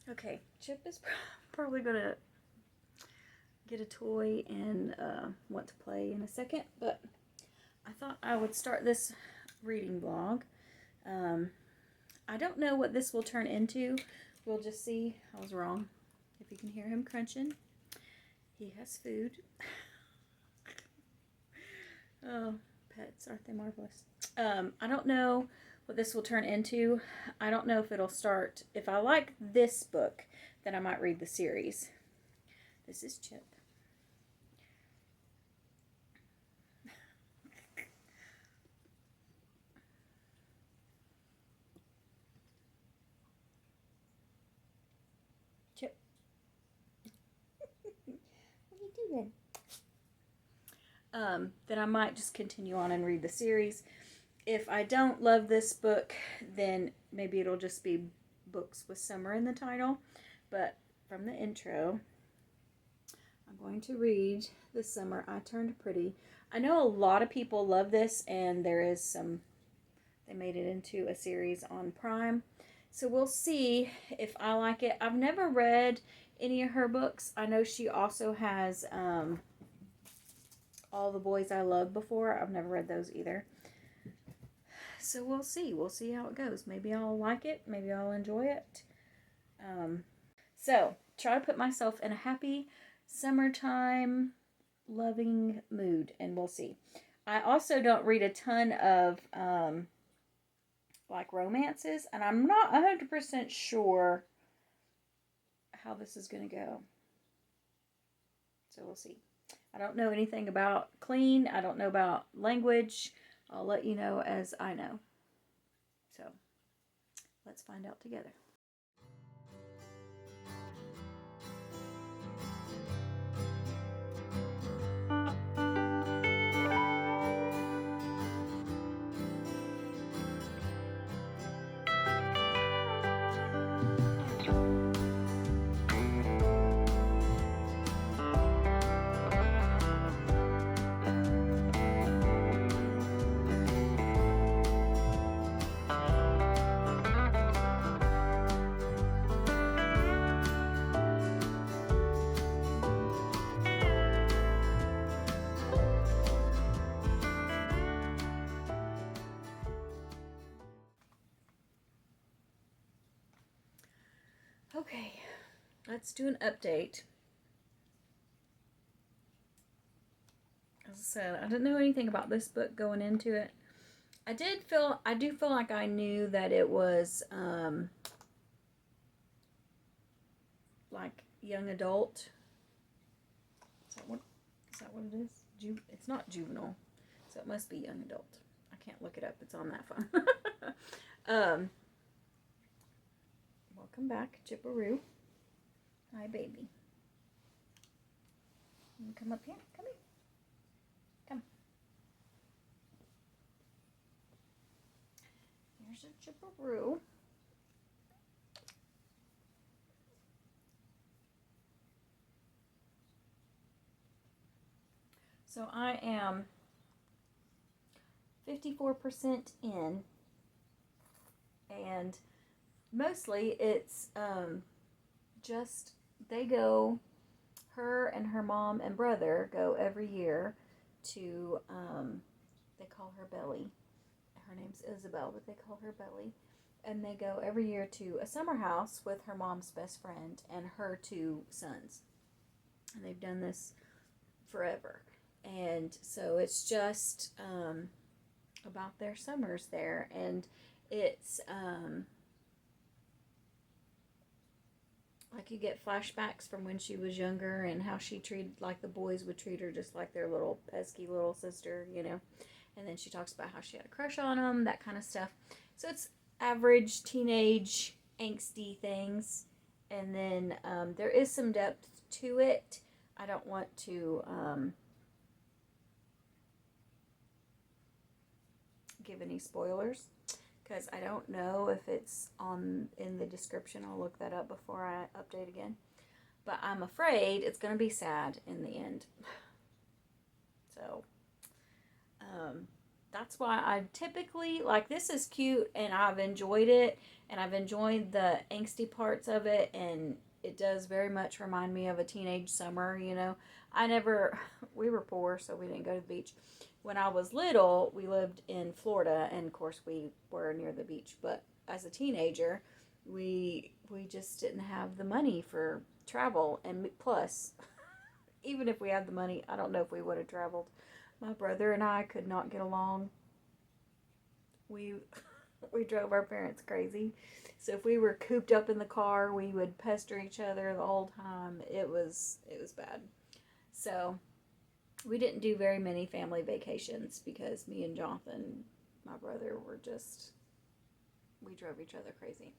Okay, Chip is probably going to get a toy and want to play in a second, but I thought I would start this reading vlog. I don't know what this will turn into. We'll just see. I was wrong. If you can hear him crunching, he has food. Oh, pets, aren't they marvelous? I don't know what this will turn into. I don't know if it'll start. If I like this book, then I might read the series. This is Chip. Chip. What are you doing? Then I might just continue on and read the series. If I don't love this book, then maybe it'll just be books with summer in the title. But from the intro, I'm going to read The Summer I Turned Pretty. I know a lot of people love this, and there is some, they made it into a series on Prime. So we'll see if I like it. I've never read any of her books. I know she also has All the Boys I Loved before. I've never read those either. So we'll see. We'll see how it goes. Maybe I'll like it. Maybe I'll enjoy it. So try to put myself in a happy summertime loving mood, and we'll see. I also don't read a ton of like romances, and I'm not 100% sure how this is going to go. So we'll see. I don't know anything about clean. I don't know about language. I'll let you know as I know. So let's find out together. Okay, let's do an update. As I said, I didn't know anything about this book going into it. I do feel like I knew that it was like young adult. Is that what it is? It's not juvenile, so it must be young adult. I can't look it up. It's on that phone. Welcome back, Chipperoo. Hi, baby. You come up here. Come here. Come. Here's your Chipperoo. So I am 54% in, and mostly it's just they go, her and her mom and brother go every year to, they call her Belly. Her name's Isabel, but they call her Belly. And they go every year to a summer house with her mom's best friend and her two sons. And they've done this forever. And so it's just about their summers there. And it's like you get flashbacks from when she was younger and how she treated, like the boys would treat her just like their little pesky little sister, you know. And then she talks about how she had a crush on them, that kind of stuff. So it's average teenage angsty things. And then there is some depth to it. I don't want to give any spoilers, because I don't know if it's in the description. I'll look that up before I update again. But I'm afraid it's going to be sad in the end. So, that's why I typically, like, this is cute and I've enjoyed it and I've enjoyed the angsty parts of it, and it does very much remind me of a teenage summer, you know. I never, we were poor, so we didn't go to the beach. When I was little, we lived in Florida, and of course we were near the beach, but as a teenager, we just didn't have the money for travel, and plus, even if we had the money, I don't know if we would have traveled. My brother and I could not get along. We we drove our parents crazy. So if we were cooped up in the car, we would pester each other the whole time. It was bad. So we didn't do very many family vacations because me and Jonathan, my brother, were just, we drove each other crazy.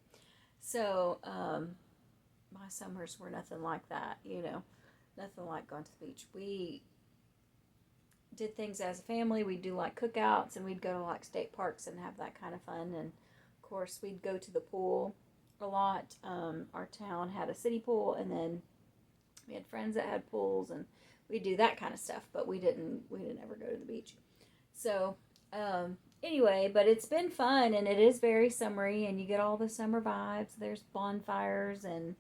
So my summers were nothing like that, you know, nothing like going to the beach. We did things as a family. We'd do like cookouts, and we'd go to like state parks and have that kind of fun. And of course, we'd go to the pool a lot. Our town had a city pool, and then we had friends that had pools, and we'd do that kind of stuff. But we didn't ever go to the beach. So anyway, but it's been fun, and it is very summery, and you get all the summer vibes. There's bonfires and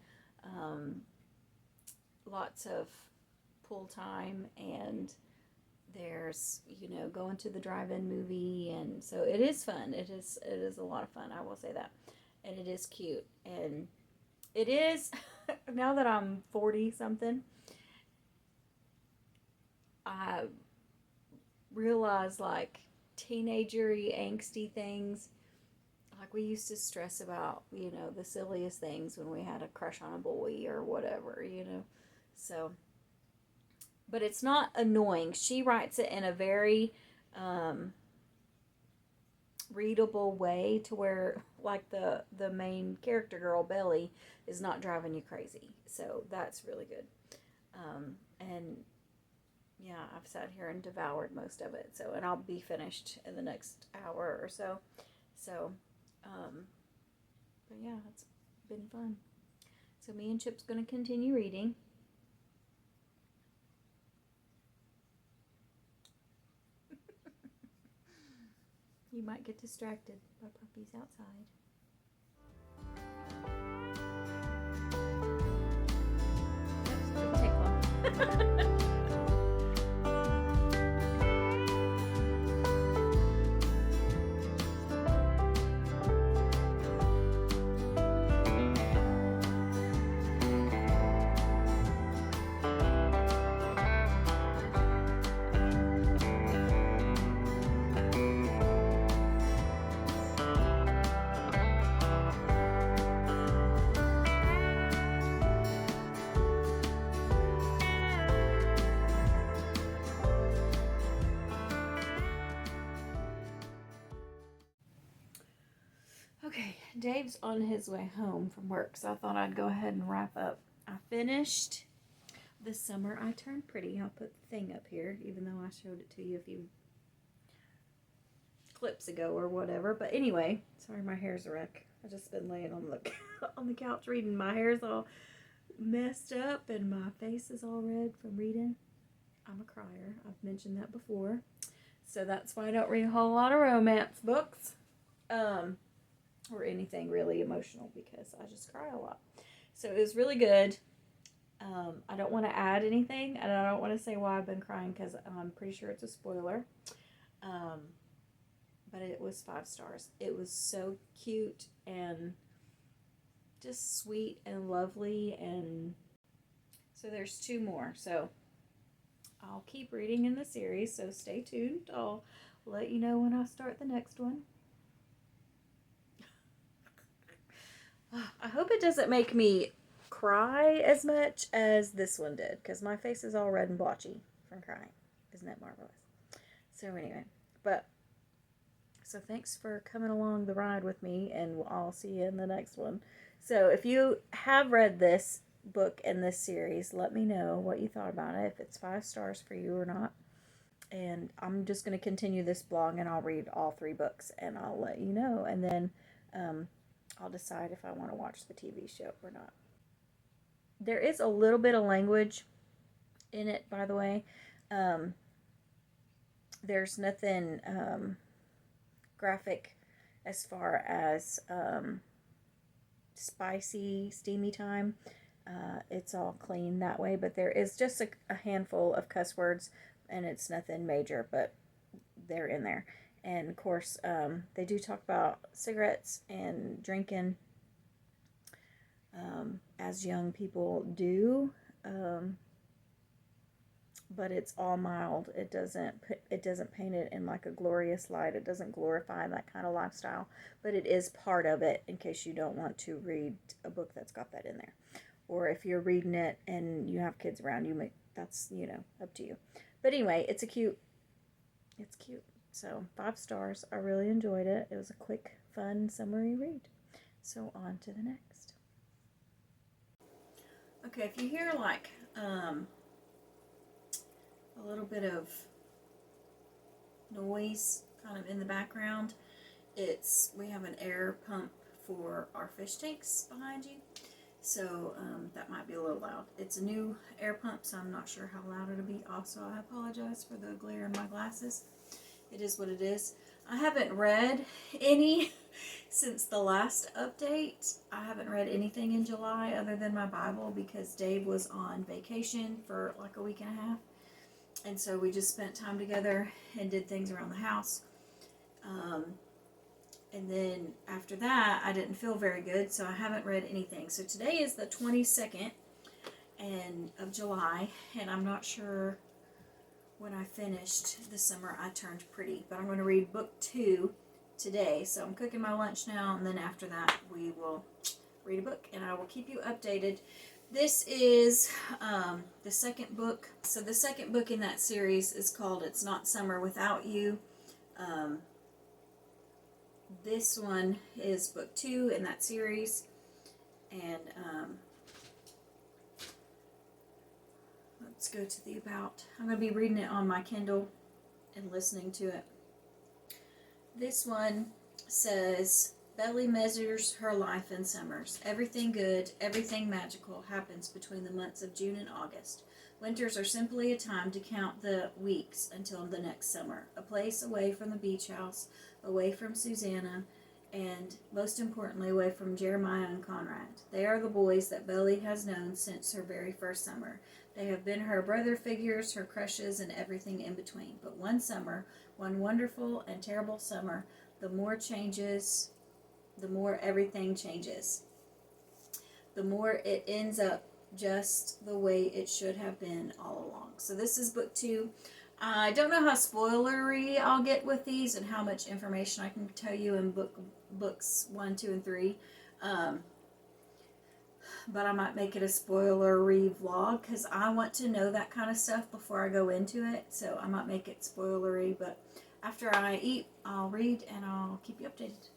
lots of pool time, and there's, you know, going to the drive-in movie, and so it is fun. It is a lot of fun, I will say that. And it is cute, and it is now that I'm 40 something, I realize like teenagery angsty things, like we used to stress about, you know, the silliest things when we had a crush on a boy or whatever, you know. So but it's not annoying. She writes it in a very readable way to where, like, the main character girl, Belly, is not driving you crazy. So that's really good. And yeah, I've sat here and devoured most of it. So, and I'll be finished in the next hour or so. So, but yeah, it's been fun. So me and Chip's going to continue reading. You might get distracted by puppies outside. Take one. Okay, Dave's on his way home from work, so I thought I'd go ahead and wrap up. I finished This Summer I Turned Pretty. I'll put the thing up here, even though I showed it to you a few clips ago or whatever. But anyway, sorry, my hair's a wreck. I've just been laying on the on the couch reading. My hair's all messed up and my face is all red from reading. I'm a crier. I've mentioned that before. So that's why I don't read a whole lot of romance books. Or anything really emotional, because I just cry a lot. So it was really good. I don't want to add anything, and I don't want to say why I've been crying because I'm pretty sure it's a spoiler. But it was 5 stars. It was so cute and just sweet and lovely, and so there's 2 more. So I'll keep reading in the series, so stay tuned. I'll let you know when I start the next one. I hope it doesn't make me cry as much as this one did, because my face is all red and blotchy from crying. Isn't that marvelous? So anyway, so thanks for coming along the ride with me, and I'll see you in the next one. So if you have read this book and this series, let me know what you thought about it, if it's 5 stars for you or not. And I'm just going to continue this blog, and I'll read all 3 books, and I'll let you know. And then I'll decide if I want to watch the TV show or not. There is a little bit of language in it, by the way. there's nothing graphic as far as spicy, steamy time. It's all clean that way, but there is just a handful of cuss words, and it's nothing major, but they're in there. And of course, they do talk about cigarettes and drinking, as young people do, but it's all mild. It doesn't paint it in like a glorious light. It doesn't glorify that kind of lifestyle, but it is part of it in case you don't want to read a book that's got that in there. Or if you're reading it and you have kids around you, that's, up to you. But anyway, it's cute. So 5 stars. I really enjoyed it. It was a quick, fun, summary read. So on to the next. Okay, if you hear like a little bit of noise kind of in the background, we have an air pump for our fish tanks behind you. So that might be a little loud. It's a new air pump, so I'm not sure how loud it'll be. Also, I apologize for the glare in my glasses. It is what it is. I haven't read any since the last update. I haven't read anything in July other than my Bible because Dave was on vacation for like a week and a half. And so we just spent time together and did things around the house. And then after that, I didn't feel very good, so I haven't read anything. So today is the 22nd of July, and I'm not sure when I finished The Summer I Turned Pretty, but I'm going to read book 2 today. So I'm cooking my lunch now, and then after that we will read a book, and I will keep you updated. This is the second book. So the second book in that series is called It's Not Summer Without You. This one is book 2 in that series, and let's go to the about. I'm going to be reading it on my Kindle and listening to it. This one says, Belly measures her life in summers. Everything good, everything magical happens between the months of June and August. Winters are simply a time to count the weeks until the next summer. A place away from the beach house, away from Susanna, and most importantly, away from Jeremiah and Conrad. They are the boys that Belly has known since her very first summer. They have been her brother figures, her crushes, and everything in between. But one summer, one wonderful and terrible summer, the more everything changes. The more it ends up just the way it should have been all along. So this is book 2. I don't know how spoilery I'll get with these and how much information I can tell you in books 1, 2, and 3. But I might make it a spoilery vlog because I want to know that kind of stuff before I go into it. So I might make it spoilery, but after I eat, I'll read and I'll keep you updated.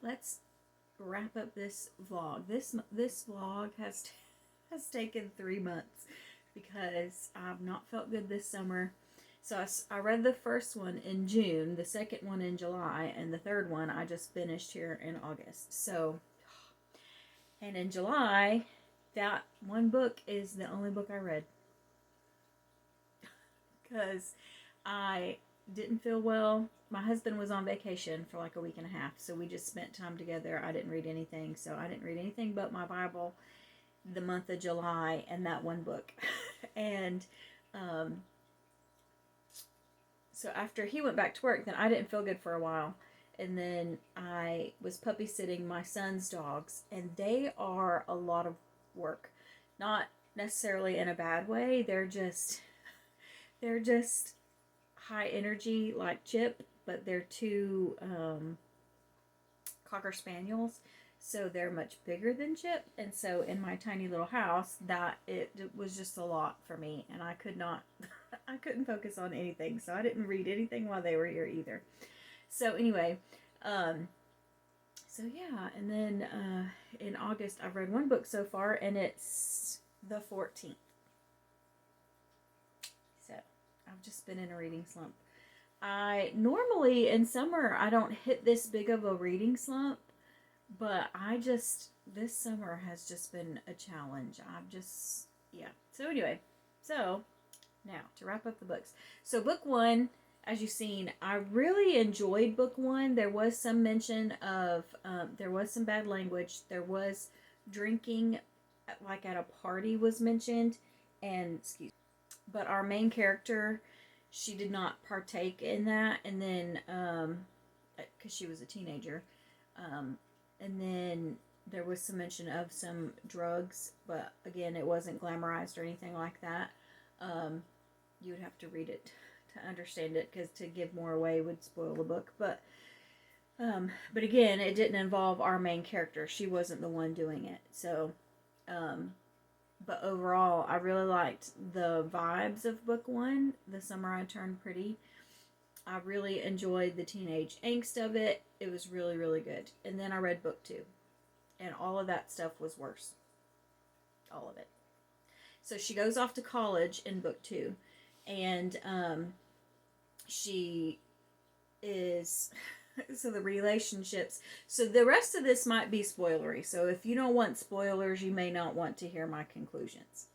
Let's wrap up this vlog. This vlog has taken 3 months because I've not felt good this summer. So I read the first one in June, the second one in July, and the third one I just finished here in August. So, and in July, that one book is the only book I read. Because I didn't feel well. My husband was on vacation for like a week and a half, so we just spent time together. I didn't read anything, so I didn't read anything but my Bible the month of July and that one book. And so after he went back to work, then I didn't feel good for a while. And then I was puppy sitting my son's dogs, and they are a lot of work. Not necessarily in a bad way. They're just high energy like Chip, but they're two Cocker Spaniels. So they're much bigger than Chip. And so in my tiny little house, that it was just a lot for me. And I couldn't focus on anything. So I didn't read anything while they were here either. So anyway, so yeah. And then in August, I've read one book so far, and it's the 14th. So I've just been in a reading slump. I normally in summer I don't hit this big of a reading slump, but this summer has just been a challenge. Yeah. So anyway, so now to wrap up the books. So book one, as you've seen, I really enjoyed book one. There was some mention of, there was some bad language. There was drinking, like at a party was mentioned, and but our main character, she did not partake in that, and then because she was a teenager, and then there was some mention of some drugs, but again, it wasn't glamorized or anything like that. You would have to read it to understand it, because to give more away would spoil the book. But again, it didn't involve our main character. She wasn't the one doing it. So, but overall, I really liked the vibes of book one, The Summer I Turned Pretty. I really enjoyed the teenage angst of it. It was really, really good. And then I read book two, and all of that stuff was worse. All of it. So she goes off to college in book two, and she is... So the relationships. So the rest of this might be spoilery. So if you don't want spoilers, you may not want to hear my conclusions.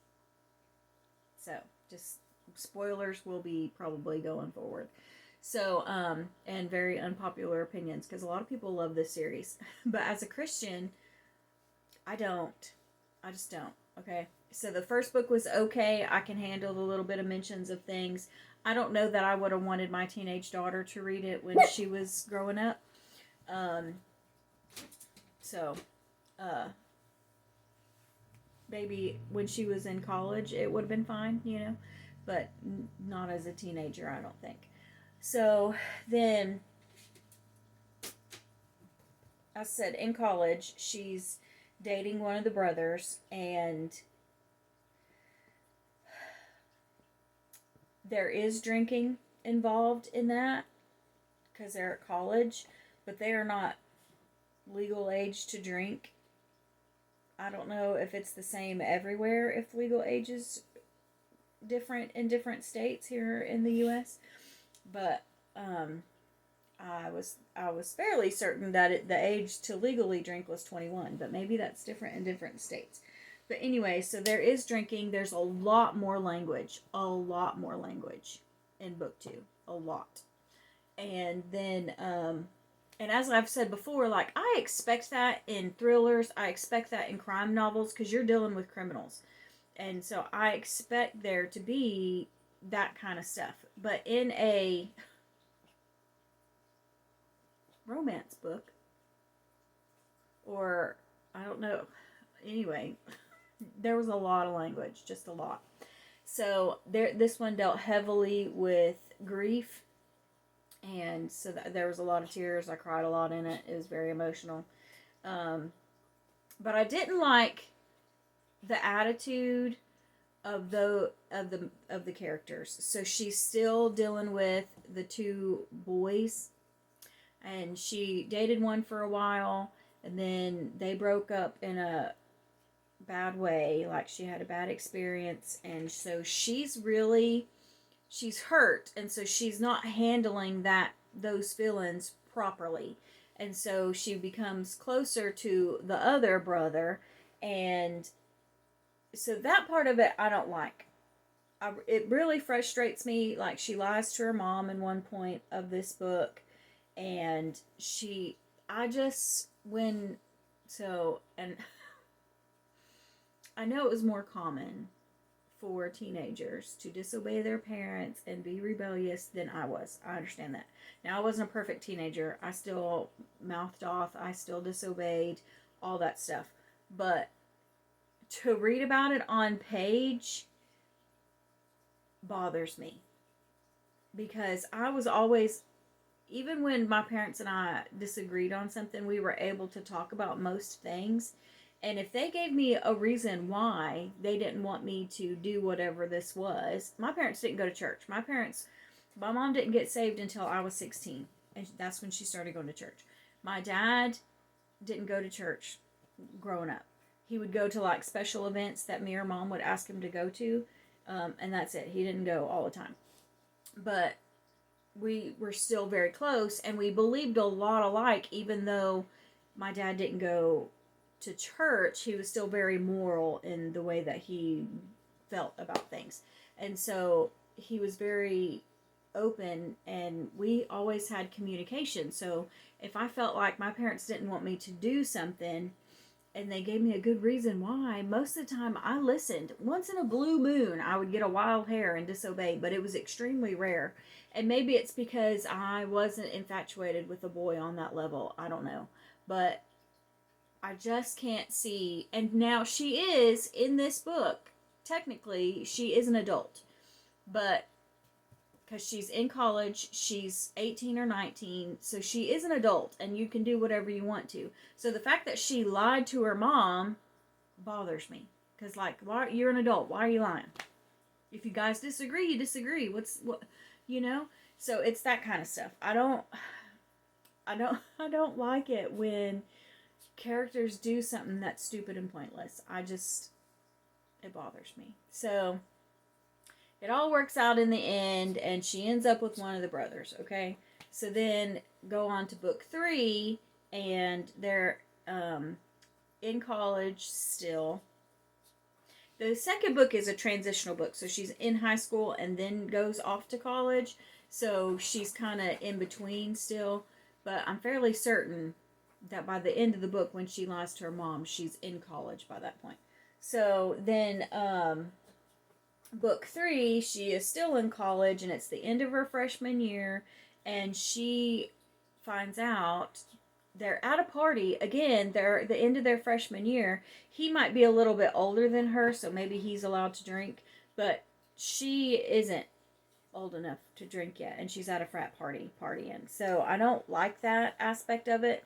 So just spoilers will be probably going forward. So, and very unpopular opinions, because a lot of people love this series. But as a Christian, I don't. I just don't. Okay. So the first book was okay. I can handle the little bit of mentions of things. I don't know that I would have wanted my teenage daughter to read it when she was growing up. Maybe when she was in college, it would have been fine, but not as a teenager, I don't think. So then, I said in college, she's dating one of the brothers, and there is drinking involved in that, because they're at college, but they are not legal age to drink. I don't know if it's the same everywhere, if legal age is different in different states here in the U.S., but I was fairly certain that the age to legally drink was 21, but maybe that's different in different states. But anyway, so there is drinking. There's a lot more language in book two. A lot. And then, and as I've said before, like, I expect that in thrillers. I expect that in crime novels, because you're dealing with criminals. And so I expect there to be that kind of stuff. But in a romance book, or, I don't know, anyway... There was a lot of language, just a lot. So this one dealt heavily with grief, and so there was a lot of tears. I cried a lot in it. It was very emotional. But I didn't like the attitude of the characters. So she's still dealing with the two boys, and she dated one for a while, and then they broke up in a bad way, like she had a bad experience, and so she's hurt, and so she's not handling those feelings properly, and so she becomes closer to the other brother, and so that part of it I don't like. It really frustrates me. Like, she lies to her mom in one point of this book, and I just, when, so, and I know it was more common for teenagers to disobey their parents and be rebellious than I was. I understand that. Now, I wasn't a perfect teenager. I still mouthed off. I still disobeyed, all that stuff. But to read about it on page bothers me, because I was always, even when my parents and I disagreed on something, we were able to talk about most things. And if they gave me a reason why they didn't want me to do whatever this was, my parents didn't go to church. My mom didn't get saved until I was 16. And that's when she started going to church. My dad didn't go to church growing up. He would go to like special events that me or mom would ask him to go to. And that's it. He didn't go all the time. But we were still very close, and we believed a lot alike, even though my dad didn't go to church. He was still very moral in the way that he felt about things. And so he was very open, and we always had communication. So if I felt like my parents didn't want me to do something and they gave me a good reason why, most of the time I listened. Once in a blue moon, I would get a wild hair and disobey, but it was extremely rare. And maybe it's because I wasn't infatuated with a boy on that level. I don't know. But I just can't see. And now she is, in this book, technically, she is an adult. But because she's in college, she's 18 or 19, so she is an adult, and you can do whatever you want to. So the fact that she lied to her mom bothers me, because, like, why, you're an adult, why are you lying? If you guys disagree, you disagree. What, you know? So it's that kind of stuff. I don't like it when characters do something that's stupid and pointless. It bothers me. So it all works out in the end, and she ends up with one of the brothers, okay? So then go on to book 3, and they're in college still. The second book is a transitional book, so she's in high school and then goes off to college, so she's kind of in between still, but I'm fairly certain that by the end of the book, when she lies to her mom, she's in college by that point. So then, book 3, she is still in college, and it's the end of her freshman year, and she finds out they're at a party. Again, they're at the end of their freshman year. He might be a little bit older than her, so maybe he's allowed to drink, but she isn't old enough to drink yet, and she's at a frat party partying. So I don't like that aspect of it.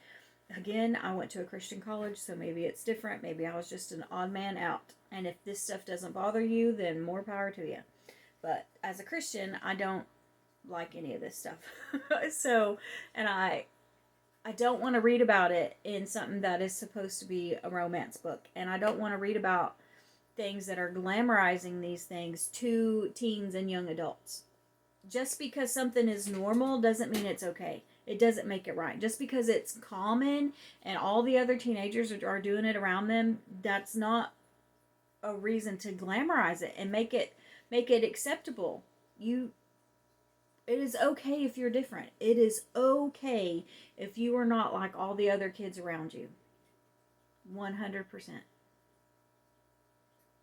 Again, I went to a Christian college, so maybe it's different. Maybe I was just an odd man out. And if this stuff doesn't bother you, then more power to you. But as a Christian, I don't like any of this stuff. So, and I don't want to read about it in something that is supposed to be a romance book. And I don't want to read about things that are glamorizing these things to teens and young adults. Just because something is normal doesn't mean it's okay. It doesn't make it right. Just because it's common and all the other teenagers are doing it around them, that's not a reason to glamorize it and make it acceptable. It is okay if you're different. It is okay if you are not like all the other kids around you. 100%.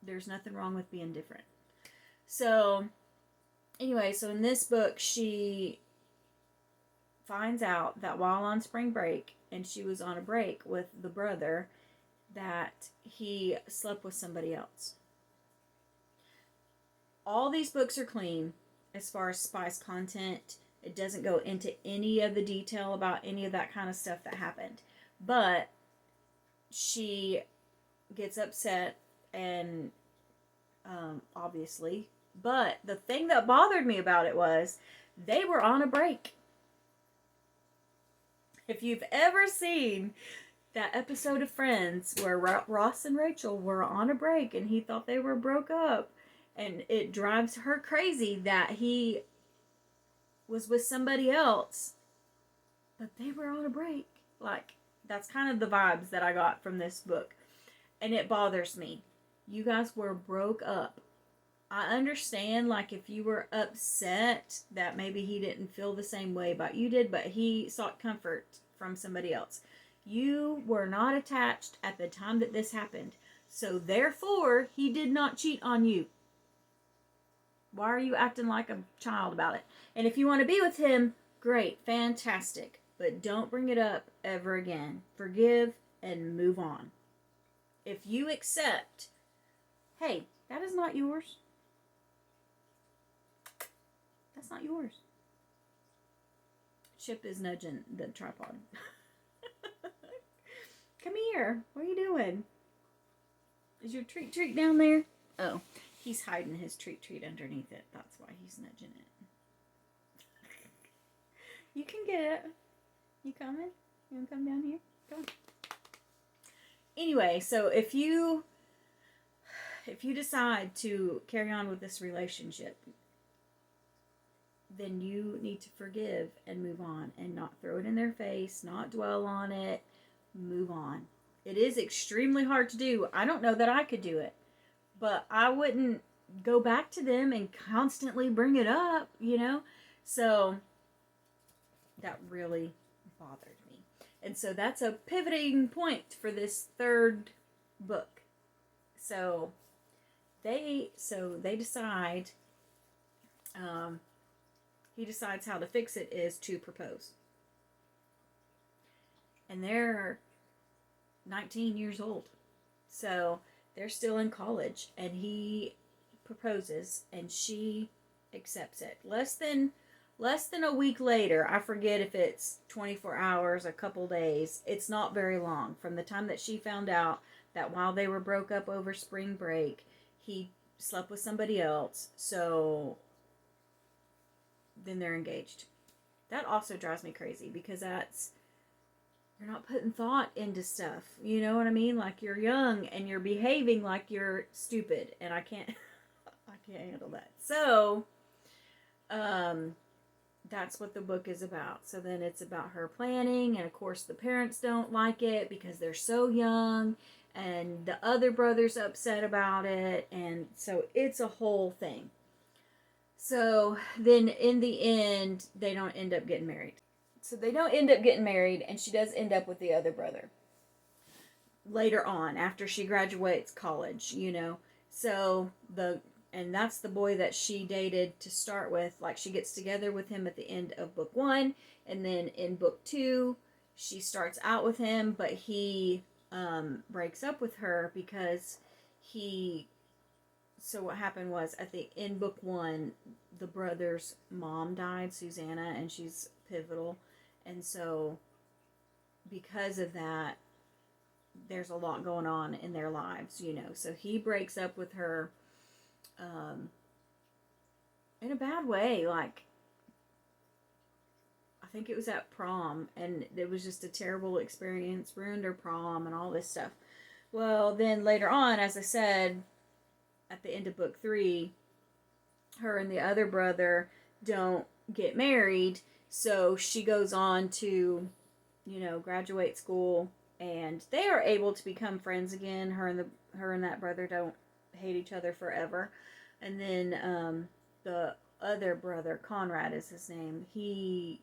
There's nothing wrong with being different. So, anyway, so in this book, she finds out that while on spring break, and she was on a break with the brother, that he slept with somebody else. All these books are clean as far as spice content. It doesn't go into any of the detail about any of that kind of stuff that happened. But she gets upset, and obviously. But the thing that bothered me about it was they were on a break. If you've ever seen that episode of Friends where Ross and Rachel were on a break and he thought they were broke up, and it drives her crazy that he was with somebody else, but they were on a break. Like, that's kind of the vibes that I got from this book. And it bothers me. You guys were broke up. I understand, like, if you were upset that maybe he didn't feel the same way about you did, but he sought comfort from somebody else. You were not attached at the time that this happened. So, therefore, he did not cheat on you. Why are you acting like a child about it? And if you want to be with him, great, fantastic. But don't bring it up ever again. Forgive and move on. If you accept, hey, that is not yours. That's not yours. Chip is nudging the tripod. Come here. What are you doing? Is your treat down there? Oh, he's hiding his treat underneath it. That's why he's nudging it. You can get it. You coming? You want to come down here? Come on. Anyway, so if you decide to carry on with this relationship, then you need to forgive and move on and not throw it in their face, not dwell on it, move on. It is extremely hard to do. I don't know that I could do it, but I wouldn't go back to them and constantly bring it up, you know? So that really bothered me. And so that's a pivoting point for this third book. So they decide, he decides how to fix it is to propose. And they're 19 years old. So they're still in college, and he proposes and she accepts it. Less than a week later, I forget if it's 24 hours, a couple days. It's not very long from the time that she found out that while they were broke up over spring break, he slept with somebody else. So then they're engaged. That also drives me crazy because you're not putting thought into stuff. You know what I mean? Like, you're young and you're behaving like you're stupid, and I can't handle that. So, that's what the book is about. So then it's about her planning, and of course the parents don't like it because they're so young, and the other brother's upset about it, and so it's a whole thing. So then in the end, they don't end up getting married. So they don't end up getting married, and she does end up with the other brother later on after she graduates college, you know. So and that's the boy that she dated to start with. Like, she gets together with him at the end of book 1, and then in book 2 she starts out with him, but he breaks up with her because so what happened was, in book 1, the brother's mom died, Susanna, and she's pivotal. And so because of that, there's a lot going on in their lives, you know. So he breaks up with her in a bad way. Like, I think it was at prom, and it was just a terrible experience, ruined her prom and all this stuff. Well, then later on, as I said, at the end of book 3, her and the other brother don't get married, so she goes on to, you know, graduate school, and they are able to become friends again. Her and that brother don't hate each other forever. And then the other brother, Conrad is his name, he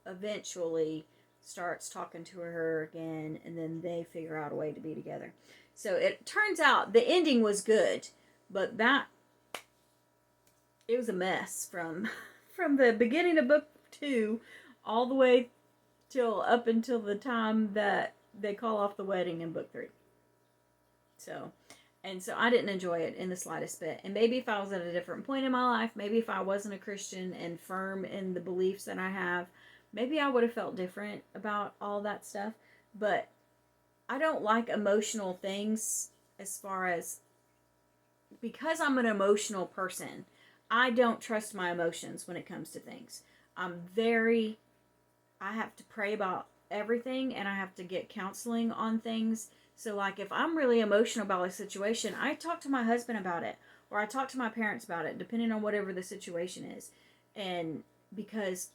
eventually starts talking to her again, and then they figure out a way to be together. So it turns out the ending was good, but it was a mess from the beginning of book 2 all the way up until the time that they call off the wedding in book 3. So I didn't enjoy it in the slightest bit. And maybe if I was at a different point in my life, maybe if I wasn't a Christian and firm in the beliefs that I have, maybe I would have felt different about all that stuff. But I don't like emotional things, as far as, because I'm an emotional person, I don't trust my emotions when it comes to things. I have to pray about everything, and I have to get counseling on things. So, like, if I'm really emotional about a situation, I talk to my husband about it, or I talk to my parents about it, depending on whatever the situation is. And because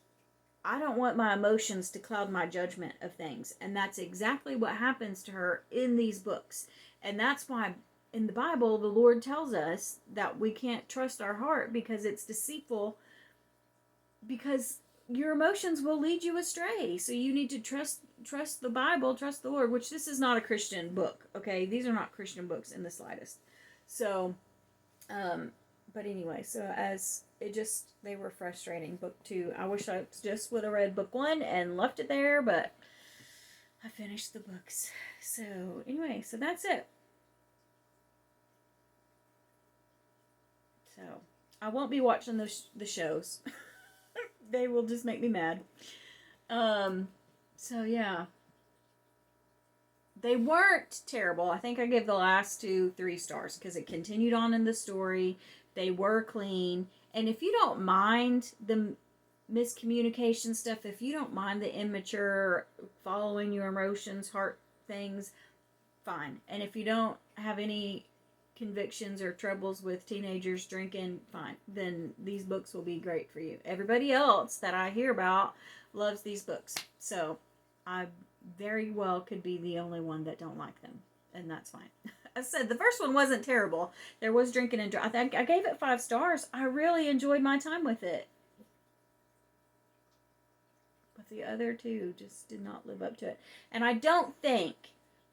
I don't want my emotions to cloud my judgment of things. And that's exactly what happens to her in these books. And that's why in the Bible, the Lord tells us that we can't trust our heart because it's deceitful, because your emotions will lead you astray. So you need to trust the Bible, trust the Lord, which this is not a Christian book, okay? These are not Christian books in the slightest. So, but anyway, so as it just, they were frustrating. Book 2, I wish I just would have read book 1 and left it there, but I finished the books. So anyway, so that's it. So I won't be watching the shows. They will just make me mad. So yeah. They weren't terrible. I think I gave the last 2 3 stars because it continued on in the story. They were clean. And if you don't mind the miscommunication stuff, if you don't mind the immature following your emotions, heart things, fine. And if you don't have any convictions or troubles with teenagers drinking, fine. Then these books will be great for you. Everybody else that I hear about loves these books. So I very well could be the only one that don't like them. And that's fine. I said the first one wasn't terrible. There was drinking and I think I gave it 5 stars. I really enjoyed my time with it. But the other 2 just did not live up to it. And I don't think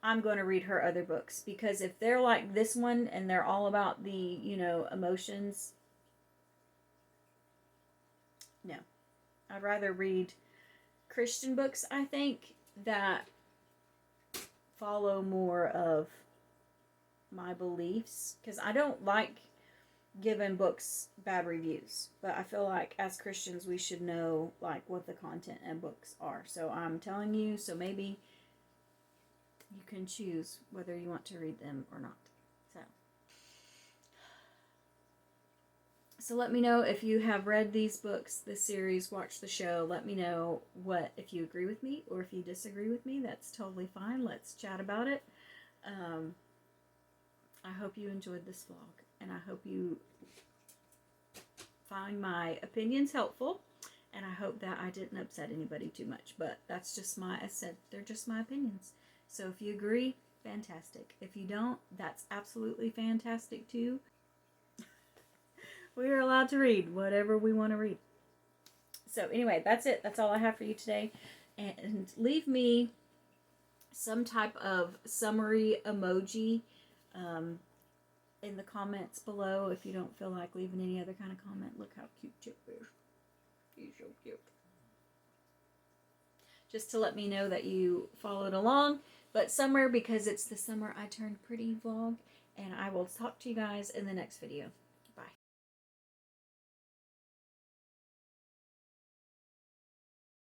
I'm going to read her other books, because if they're like this one and they're all about the, you know, emotions, no. I'd rather read Christian books, I think, that follow more of my beliefs, because I don't like giving books bad reviews, but I feel like as Christians we should know like what the content and books are. So I'm telling you, so maybe you can choose whether you want to read them or not. So let me know if you have read these books, this series, watched the show. Let me know if you agree with me or if you disagree with me. That's totally fine. Let's chat about it. I hope you enjoyed this vlog, and I hope you find my opinions helpful, and I hope that I didn't upset anybody too much. But that's just I said, they're just my opinions. So if you agree, fantastic. If you don't, that's absolutely fantastic too. We are allowed to read whatever we want to read. So anyway, that's it. That's all I have for you today. And leave me some type of summary emoji in the comments below if you don't feel like leaving any other kind of comment. Look how cute Chip is. He's so cute. Just to let me know that you followed along. But summer, because it's the summer I turned pretty vlog. And I will talk to you guys in the next video.